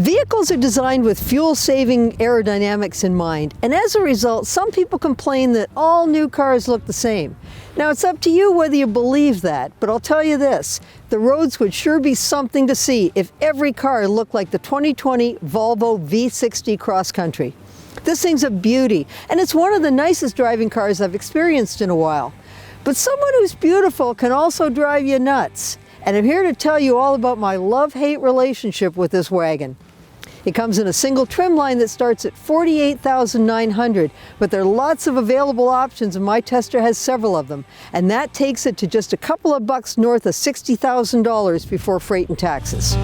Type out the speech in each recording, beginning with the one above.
Vehicles are designed with fuel-saving aerodynamics in mind, and as a result, some people complain that all new cars look the same. Now, it's up to you whether you believe that, but I'll tell you this, the roads would sure be something to see if every car looked like the 2020 Volvo V60 Cross Country. This thing's a beauty, and it's one of the nicest driving cars I've experienced in a while. But someone who's beautiful can also drive you nuts, and I'm here to tell you all about my love-hate relationship with this wagon. It comes in a single trim line that starts at $48,900, but there are lots of available options and my tester has several of them. And that takes it to just a couple of bucks north of $60,000 before freight and taxes.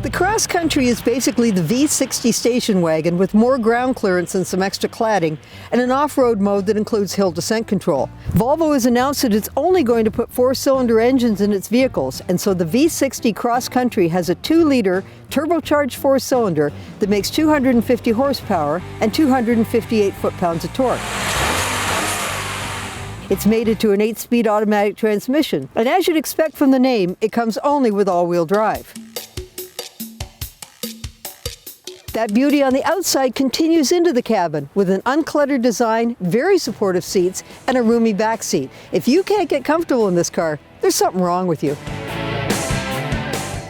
The Cross Country is basically the V60 station wagon with more ground clearance and some extra cladding, and an off-road mode that includes hill descent control. Volvo has announced that it's only going to put 4-cylinder engines in its vehicles, and so the V60 Cross Country has a 2-liter turbocharged 4-cylinder that makes 250 horsepower and 258 foot-pounds of torque. It's mated to an 8-speed automatic transmission, and as you'd expect from the name, it comes only with all-wheel drive. That beauty on the outside continues into the cabin with an uncluttered design, very supportive seats, and a roomy back seat. If you can't get comfortable in this car, there's something wrong with you.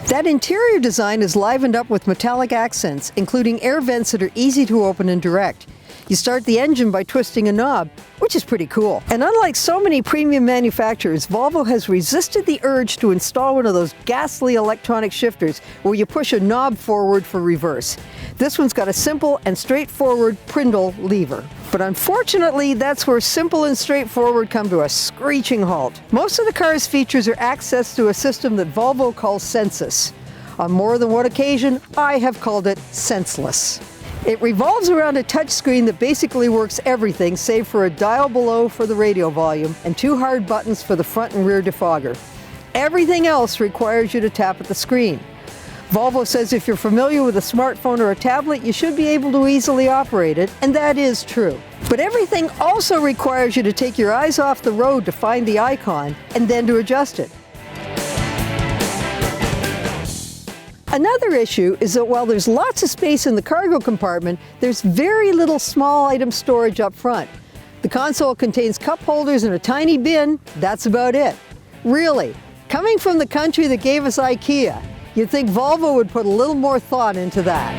That interior design is livened up with metallic accents, including air vents that are easy to open and direct. You start the engine by twisting a knob, which is pretty cool. And unlike so many premium manufacturers, Volvo has resisted the urge to install one of those ghastly electronic shifters where you push a knob forward for reverse. This one's got a simple and straightforward Prindle lever. But unfortunately, that's where simple and straightforward come to a screeching halt. Most of the car's features are accessed through a system that Volvo calls Sensus. On more than one occasion, I have called it senseless. It revolves around a touchscreen that basically works everything save for a dial below for the radio volume and 2 hard buttons for the front and rear defogger. Everything else requires you to tap at the screen. Volvo says if you're familiar with a smartphone or a tablet, you should be able to easily operate it, and that is true. But everything also requires you to take your eyes off the road to find the icon and then to adjust it. Another issue is that while there's lots of space in the cargo compartment, there's very little small item storage up front. The console contains cup holders and a tiny bin, that's about it. Really, coming from the country that gave us IKEA, you'd think Volvo would put a little more thought into that.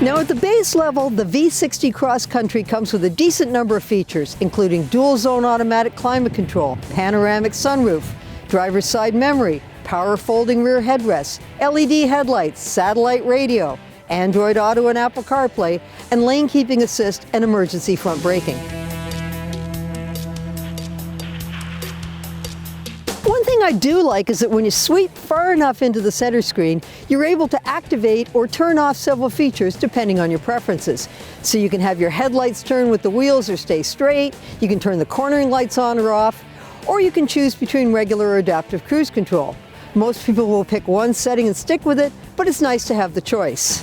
Now at the base level, the V60 Cross Country comes with a decent number of features, including dual-zone automatic climate control, panoramic sunroof, driver's side memory, power folding rear headrests, LED headlights, satellite radio, Android Auto and Apple CarPlay, and lane keeping assist and emergency front braking. One thing I do like is that when you sweep far enough into the center screen, you're able to activate or turn off several features depending on your preferences. So you can have your headlights turn with the wheels or stay straight, you can turn the cornering lights on or off, or you can choose between regular or adaptive cruise control. Most people will pick one setting and stick with it, but it's nice to have the choice.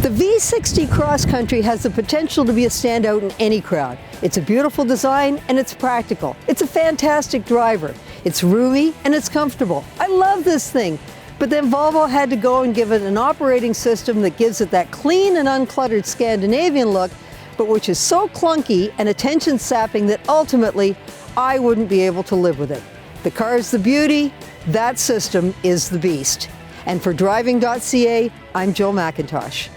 The V60 Cross Country has the potential to be a standout in any crowd. It's a beautiful design and it's practical. It's a fantastic driver. It's roomy and it's comfortable. I love this thing. But then Volvo had to go and give it an operating system that gives it that clean and uncluttered Scandinavian look, but which is so clunky and attention-sapping that ultimately I wouldn't be able to live with it. The car's the beauty, that system is the beast. And for Driving.ca, I'm Jill McIntosh.